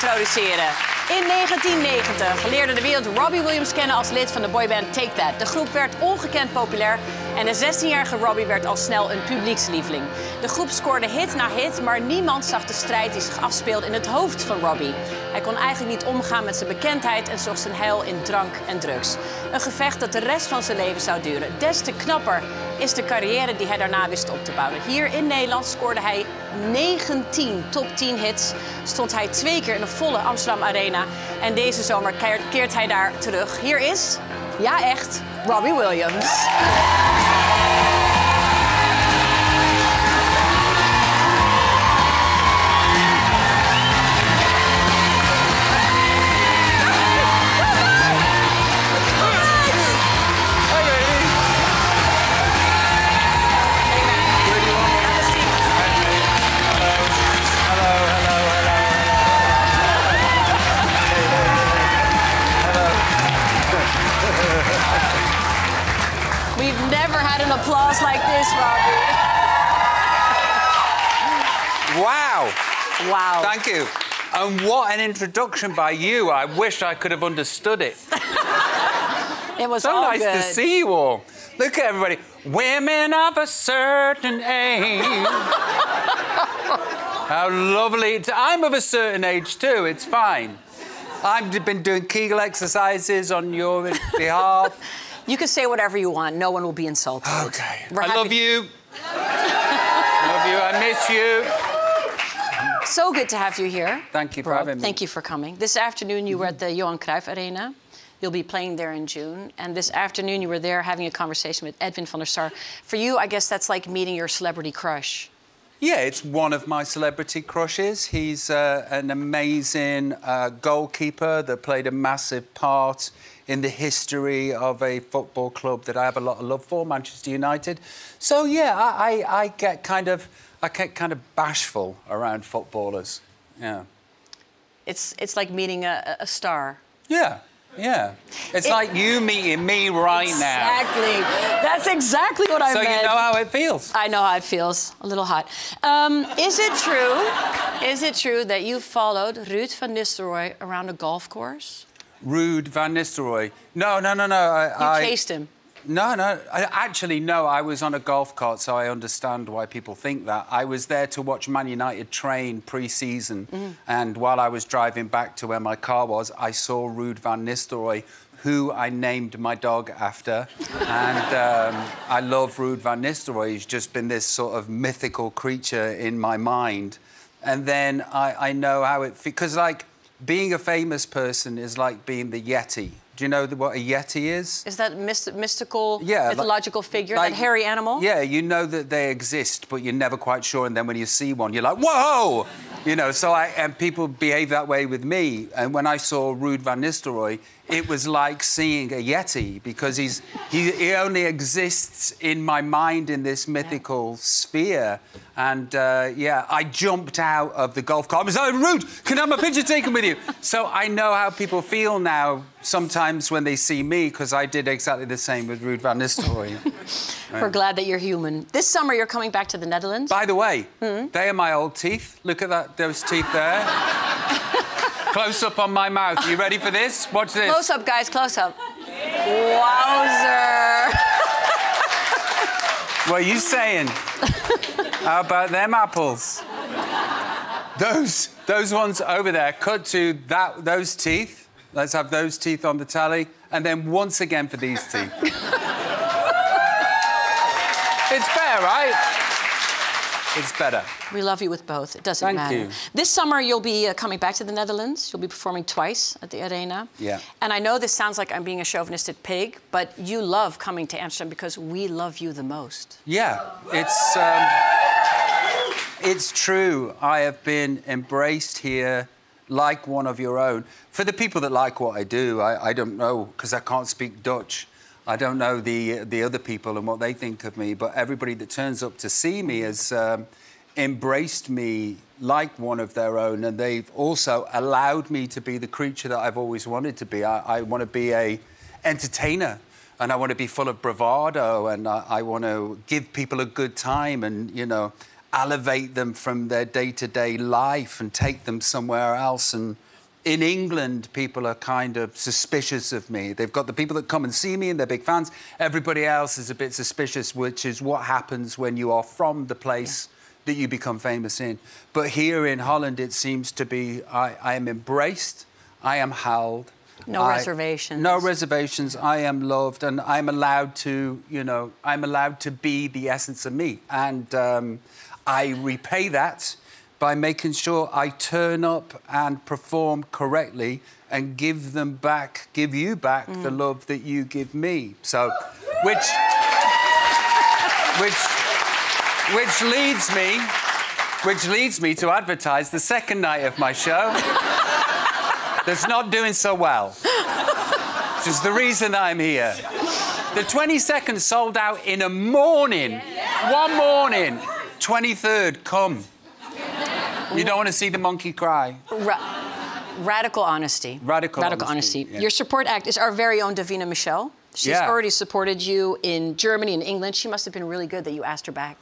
introduceren. In 1990 leerde de wereld Robbie Williams kennen als lid van de boyband Take That. De groep werd ongekend populair en de 16-jarige Robbie werd al snel een publiekslieveling. De groep scoorde hit na hit, maar niemand zag de strijd die zich afspeelde in het hoofd van Robbie. Hij kon eigenlijk niet omgaan met zijn bekendheid en zocht zijn heil in drank en drugs. Een gevecht dat de rest van zijn leven zou duren. Des te knapper is de carrière die hij daarna wist op te bouwen. Hier in Nederland scoorde hij 19 top 10 hits. Stond hij 2 keer in de volle Amsterdam Arena. En deze zomer keert hij daar terug. Hier is, ja echt, Robbie Williams. We've never had an applause like this, Robbie. Wow. Wow. Thank you. And what an introduction by you. I wish I could have understood it. It was so all nice good. to see you all. Look at everybody. Women of a certain age. How lovely. I'm of a certain age too. It's fine. I've been doing Kegel exercises on your behalf. You can say whatever you want. No one will be insulted. Okay. I love you. Love you. I miss you. So good to have you here. Thank you for having me. Thank you for coming. This afternoon you were at the Johan Cruyff Arena. You'll be playing there in June. And this afternoon you were there having a conversation with Edwin van der Sar. For you, I guess that's like meeting your celebrity crush. Yeah, it's one of my celebrity crushes. He's an amazing goalkeeper that played a massive part in the history of a football club that I have a lot of love for, Manchester United. So yeah, I get kind of bashful around footballers. Yeah. It's like meeting a star. Yeah. Yeah. It's like you meeting me right now. Exactly. That's exactly what I meant. So you know how it feels. I know how it feels. A little hot. Is it true that you followed Ruud van Nistelrooy around a golf course? Ruud van Nistelrooy. No. You chased him. No. I was on a golf cart, so I understand why people think that. I was there to watch Man United train pre-season, and while I was driving back to where my car was, I saw Ruud van Nistelrooy, who I named my dog after. And I love Ruud van Nistelrooy. He's just been this sort of mythical creature in my mind. And then I know how it... Because, like, being a famous person is like being the Yeti. Do you know what a Yeti is? Is that mystical, mythological figure, that hairy animal? Yeah, you know that they exist, but you're never quite sure. And then when you see one, you're like, whoa! You know, and people behave that way with me. And when I saw Ruud van Nistelrooy, it was like seeing a Yeti, because he only exists in my mind in this mythical sphere. And, yeah, I jumped out of the golf cart. I was like, Ruud, can I have my picture taken with you? So I know how people feel now, sometimes when they see me, because I did exactly the same with Ruud van Nistelrooy. We're glad that you're human. This summer, you're coming back to the Netherlands. By the way, they are my old teeth. Look at those teeth there. Close up on my mouth. Are you ready for this? Watch this. Close up, guys, close up. Wowzer. What are you saying? How about them apples? Those ones over there, cut to those teeth. Let's have those teeth on the tally. And then once again for these teeth. It's fair, right? It's better. We love you with both. It doesn't matter. Thank you. This summer, you'll be coming back to the Netherlands. You'll be performing twice at the Arena. Yeah. And I know this sounds like I'm being a chauvinistic pig, but you love coming to Amsterdam because we love you the most. Yeah, it's true. I have been embraced here like one of your own. For the people that like what I do, I don't know, because I can't speak Dutch. I don't know the other people and what they think of me, but everybody that turns up to see me has embraced me like one of their own, and they've also allowed me to be the creature that I've always wanted to be. I want to be an entertainer, and I want to be full of bravado, and I want to give people a good time and, you know, elevate them from their day-to-day life and take them somewhere else and in England, people are kind of suspicious of me. They've got the people that come and see me and they're big fans. Everybody else is a bit suspicious, which is what happens when you are from the place that you become famous in. But here in Holland, it seems to be, I am embraced, I am held. No reservations. No reservations. I am loved, and I'm allowed to, you know, I'm allowed to be the essence of me. And I repay that by making sure I turn up and perform correctly and give them back, give you back the love that you give me. So, which leads me to advertise the second night of my show that's not doing so well. Which is the reason I'm here. The 22nd sold out in a morning. One morning. 23rd, come. You don't want to see the monkey cry. Radical honesty. Radical honesty. Yeah. Your support act is our very own Davina Michel. She's already supported you in Germany and England. She must have been really good that you asked her back.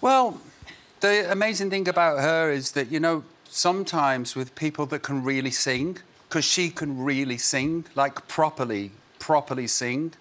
Well, the amazing thing about her is that, you know, sometimes with people that can really sing, because she can really sing, like properly sing,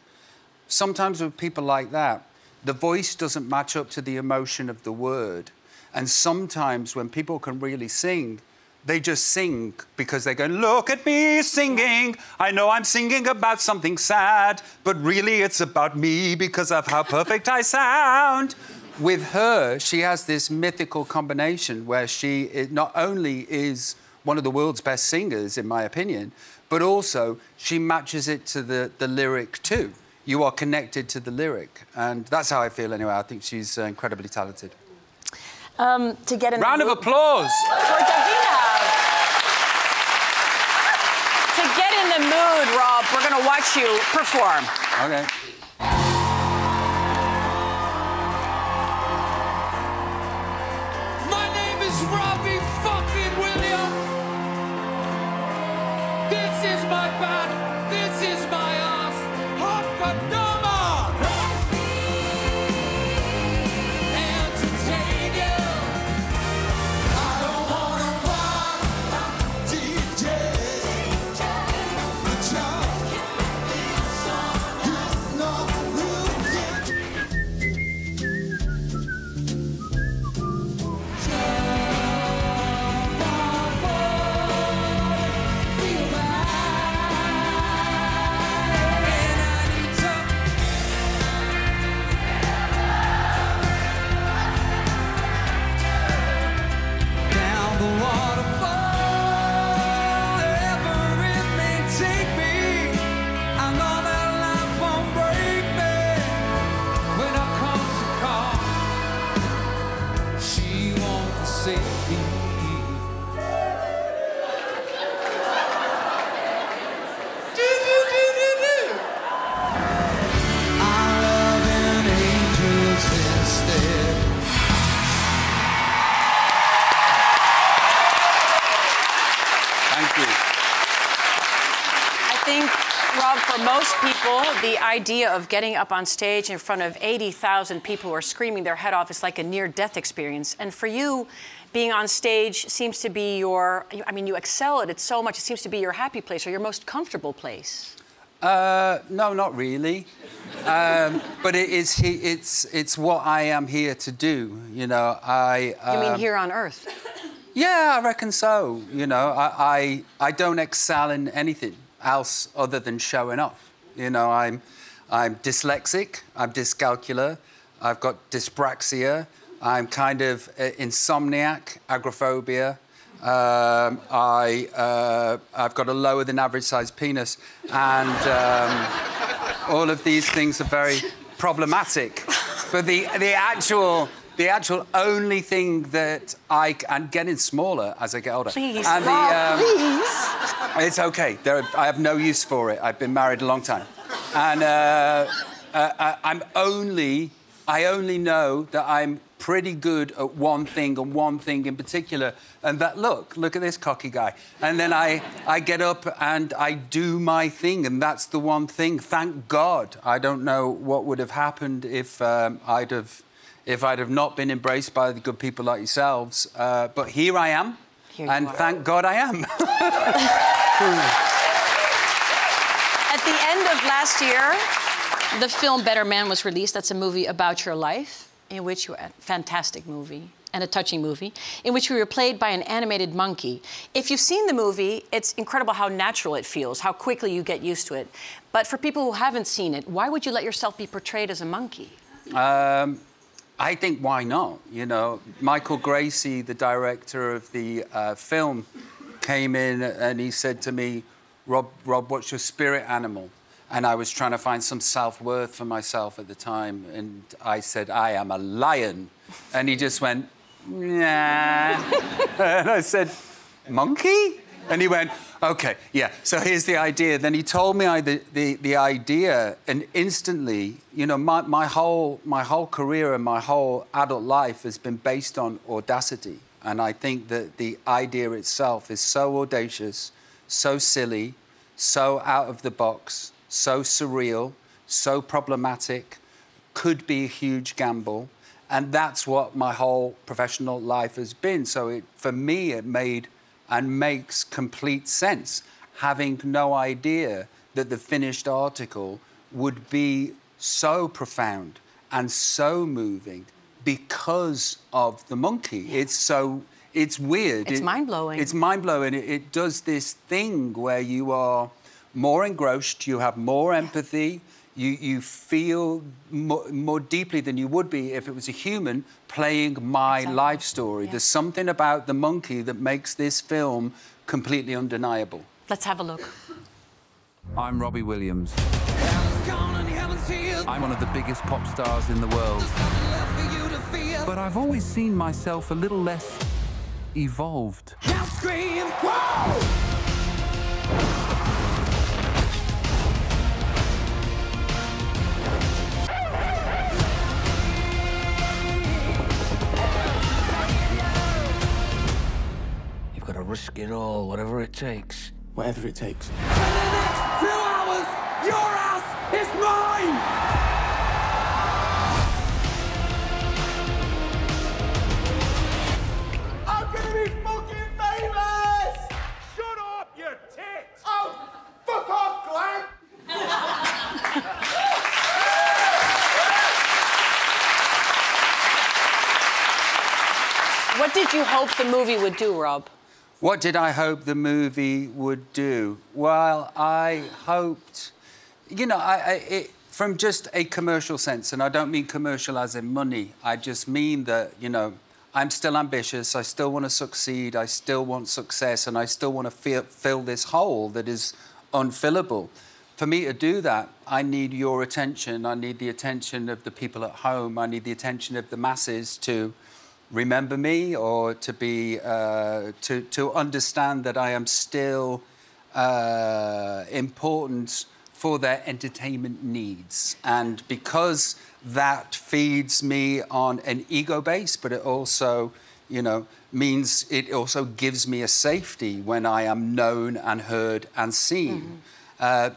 sometimes with people like that, the voice doesn't match up to the emotion of the word. And sometimes when people can really sing, they just sing because they go, look at me singing. I know I'm singing about something sad, but really it's about me because of how perfect I sound. With her, she has this mythical combination where she not only is one of the world's best singers, in my opinion, but also she matches it to the lyric too. You are connected to the lyric. And that's how I feel anyway. I think she's incredibly talented. To get in Round of applause. For Davina. To get in the mood, Rob, we're going to watch you perform. Okay. My name is Robbie fucking Williams. This is my band. This is my ass. Hot Panama. Entertain you. I don't wanna buy DJ. The job. You know who did. Down the waterfall, ever it may take me. I know that life won't break me when I come to call. She won't forsake me. I'm loving angels instead. Thank you. I think, Rob, for most people, the idea of getting up on stage in front of 80,000 people who are screaming their head off is like a near-death experience. And for you, being on stage seems to be your... I mean, you excel at it so much, it seems to be your happy place or your most comfortable place. No, not really. But it's what I am here to do, you know. You mean here on Earth? Yeah, I reckon so. You know, I don't excel in anything else other than showing off. You know, I'm dyslexic, I'm dyscalcular, I've got dyspraxia, I'm kind of insomniac, agoraphobia. I've got a lower than average sized penis, and all of these things are very problematic. But the actual only thing that I'm getting smaller as I get older. Please, and Rob, please. It's okay. I have no use for it. I've been married a long time, and I only know that I'm pretty good at one thing and one thing in particular, and that look at this cocky guy, and then I get up and I do my thing, and that's the one thing. Thank God. I don't know what would have happened if I'd have not been embraced by the good people like yourselves, but here I am. Here you and are. thank God I am. At the end of last year, the film Better Man was released. That's a movie about your life, in which you... A fantastic movie, and a touching movie, in which you were played by an animated monkey. If you've seen the movie, it's incredible how natural it feels, how quickly you get used to it. But for people who haven't seen it, why would you let yourself be portrayed as a monkey? I think why not? You know, Michael Gracie, the director of the film, came in and he said to me, Rob, what's your spirit animal? And I was trying to find some self-worth for myself at the time. And I said, I am a lion. And he just went, nah. And I said, monkey? And he went, OK, yeah, so here's the idea. Then he told me the idea, and instantly, you know, my whole career and my whole adult life has been based on audacity. And I think that the idea itself is so audacious, so silly, so out of the box, so surreal, so problematic, could be a huge gamble. And that's what my whole professional life has been. So for me, it made and makes complete sense, having no idea that the finished article would be so profound and so moving because of the monkey. It's weird. It's mind-blowing. It's mind-blowing. It does this thing where you are more engrossed, you have more empathy, you feel more deeply than you would be if it was a human playing my life story. Yeah. There's something about the monkey that makes this film completely undeniable. Let's have a look. I'm Robbie Williams. I'm one of the biggest pop stars in the world. But I've always seen myself a little less evolved. Now scream, whoa! You've got to risk it all, whatever it takes. Whatever it takes. For the next 2 hours, your house is mine! I'm gonna be fucking famous! Shut up, you tit! Oh, fuck off, Glenn! What did you hope the movie would do, Rob? What did I hope the movie would do? Well, I hoped, you know, from just a commercial sense, and I don't mean commercial as in money, I just mean that, you know, I'm still ambitious, I still want to succeed, I still want success, and I still want to fill this hole that is unfillable. For me to do that, I need your attention, I need the attention of the people at home, I need the attention of the masses to remember me, or to be to understand that I am still important for their entertainment needs. And because that feeds me on an ego base, but it also, you know, means it also gives me a safety when I am known and heard and seen.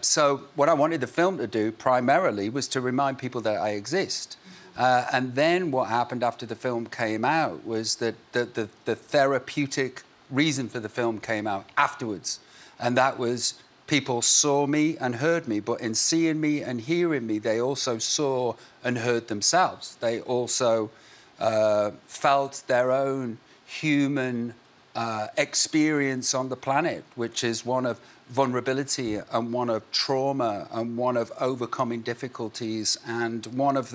So what I wanted the film to do primarily was to remind people that I exist. And then what happened after the film came out was that the therapeutic reason for the film came out afterwards. And that was people saw me and heard me, but in seeing me and hearing me, they also saw and heard themselves. They also felt their own human experience on the planet, which is one of vulnerability and one of trauma and one of overcoming difficulties and one of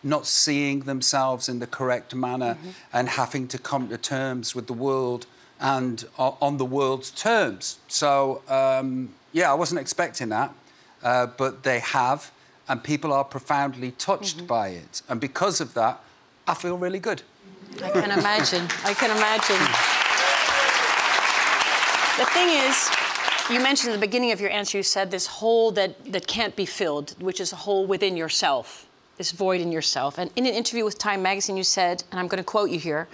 not seeing themselves in the correct manner and having to come to terms with the world and on the world's terms. So, yeah, I wasn't expecting that, but they have, and people are profoundly touched by it. And because of that, I feel really good. I can imagine. I can imagine. The thing is, you mentioned at the beginning of your answer, you said this hole that can't be filled, which is a hole within yourself, this void in yourself. And in an interview with Time magazine, you said, and I'm going to quote you here,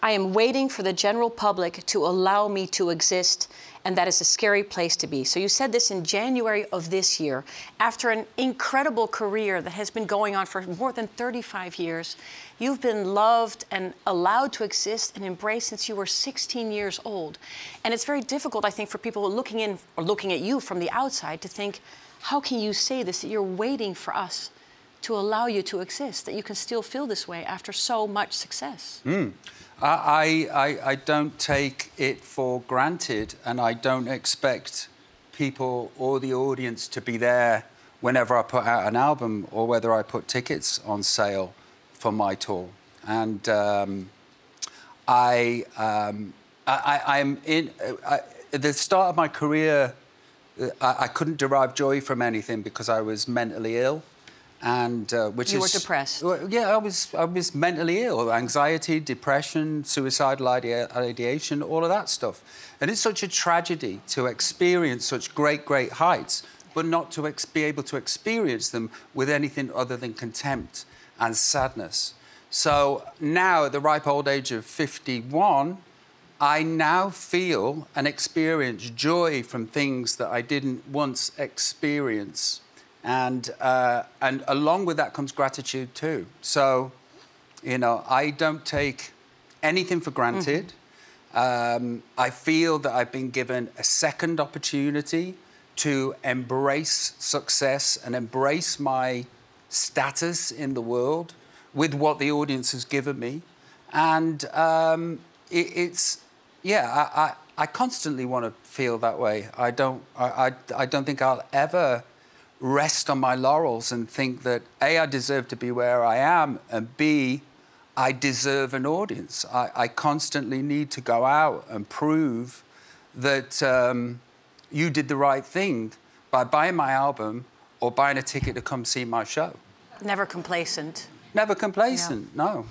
I am waiting for the general public to allow me to exist, and that is a scary place to be. So you said this in January of this year, after an incredible career that has been going on for more than 35 years. You've been loved and allowed to exist and embraced since you were 16 years old. And it's very difficult, I think, for people looking in or looking at you from the outside to think, how can you say this, that you're waiting for us to allow you to exist, that you can still feel this way after so much success? I don't take it for granted, and I don't expect people or the audience to be there whenever I put out an album or whether I put tickets on sale for my tour. And I'm in at the start of my career. I couldn't derive joy from anything because I was mentally ill, and you were depressed. Yeah, I was mentally ill. Anxiety, depression, suicidal ideation, all of that stuff. And it's such a tragedy to experience such great heights, but not to be able to experience them with anything other than contempt and sadness. So now, at the ripe old age of 51, I now feel and experience joy from things that I didn't once experience. And along with that comes gratitude too. So, you know, I don't take anything for granted. I feel that I've been given a second opportunity to embrace success and embrace my status in the world with what the audience has given me. And I constantly want to feel that way. I don't think I'll ever rest on my laurels and think that A, I deserve to be where I am, and B, I deserve an audience. I constantly need to go out and prove that you did the right thing by buying my album or buying a ticket to come see my show. Never complacent. Never complacent, yeah.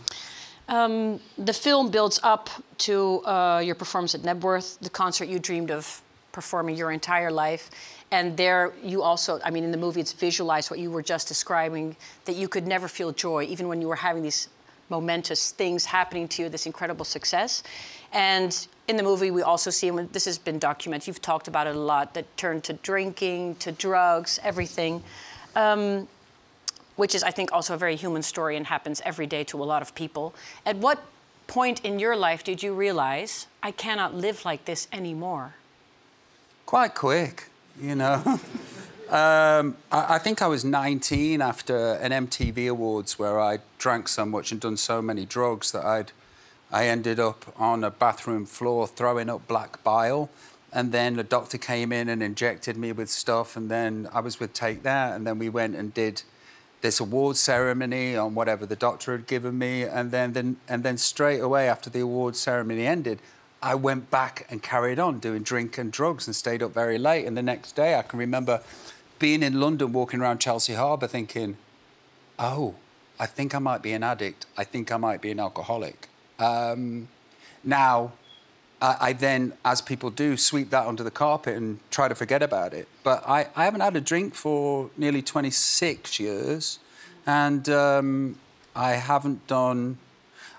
No. The film builds up to your performance at Nebworth, the concert you dreamed of performing your entire life. And there you also, I mean, in the movie, it's visualized what you were just describing, that you could never feel joy, even when you were having these momentous things happening to you, this incredible success. And in the movie, we also see, and this has been documented, you've talked about it a lot, that turned to drinking, to drugs, everything, which is, I think, also a very human story and happens every day to a lot of people. At what point in your life did you realize, I cannot live like this anymore? Quite quick, you know. I think I was 19 after an MTV Awards where I drank so much and done so many drugs that I ended up on a bathroom floor throwing up black bile. And then the doctor came in and injected me with stuff, and then I was with Take That, and then we went and did this award ceremony on whatever the doctor had given me, and then straight away after the award ceremony ended, I went back and carried on doing drink and drugs and stayed up very late. And the next day I can remember being in London walking around Chelsea Harbour thinking, oh, I think I might be an addict. I think I might be an alcoholic. Now, I then, as people do, sweep that under the carpet and try to forget about it. But I haven't had a drink for nearly 26 years. And I haven't done...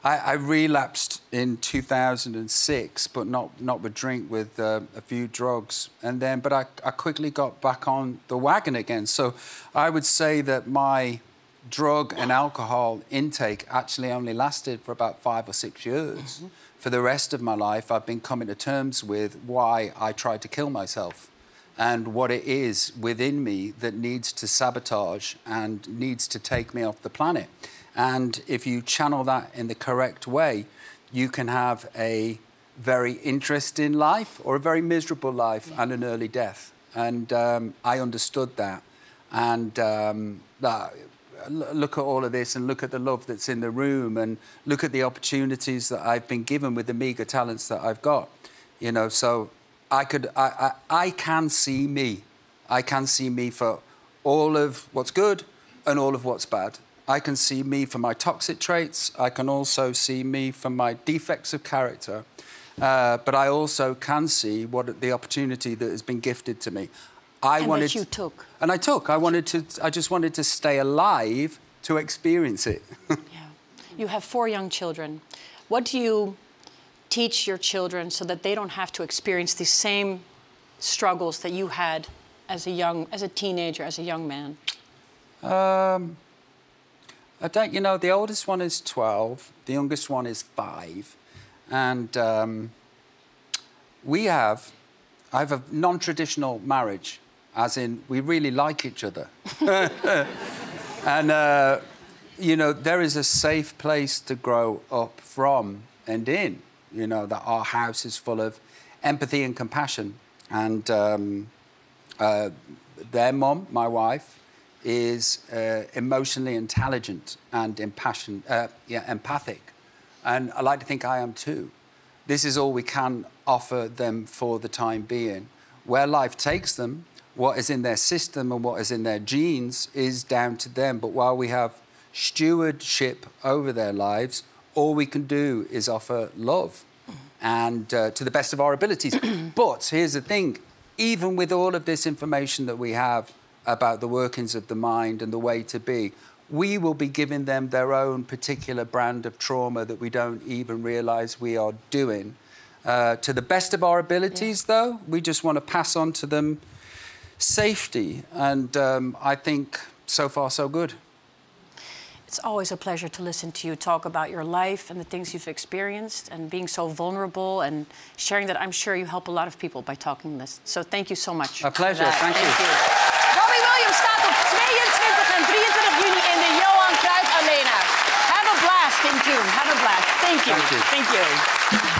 I relapsed in 2006, but not with drink, with a few drugs. And then, but I quickly got back on the wagon again. So I would say that my drug and alcohol intake actually only lasted for about 5 or 6 years. Mm-hmm. For the rest of my life, I've been coming to terms with why I tried to kill myself and what it is within me that needs to sabotage and needs to take me off the planet. And if you channel that in the correct way, you can have a very interesting life or a very miserable life and an early death. And I understood that. And look at all of this and look at the love that's in the room and look at the opportunities that I've been given with the meager talents that I've got. You know, so I can see me. I can see me for all of what's good and all of what's bad. I can see me for my toxic traits. I can also see me for my defects of character. But I also can see what the opportunity that has been gifted to me. That you took. And I took. I just wanted to stay alive to experience it. Yeah. You have 4 young children. What do you teach your children so that they don't have to experience the same struggles that you had as a teenager, as a young man? I don't, you know, the oldest one is 12, the youngest one is 5. And I have a non-traditional marriage, as in we really like each other. And, you know, there is a safe place to grow up from and in, you know, that our house is full of empathy and compassion. And their mum, my wife, is emotionally intelligent and empathic. And I like to think I am too. This is all we can offer them for the time being. Where life takes them, what is in their system and what is in their genes is down to them. But while we have stewardship over their lives, all we can do is offer love and to the best of our abilities. But here's the thing, even with all of this information that we have about the workings of the mind and the way to be, we will be giving them their own particular brand of trauma that we don't even realise we are doing. To the best of our abilities, though, we just want to pass on to them safety. And I think so far, so good. It's always a pleasure to listen to you talk about your life and the things you've experienced and being so vulnerable and sharing that. I'm sure you help a lot of people by talking this. So thank you so much. A pleasure. Thank you. Robbie Williams staat op 22 en 23 juni in de Johan Cruyff Arena. Have a blast in June. Have a blast. Thank you. Thank you. Thank you.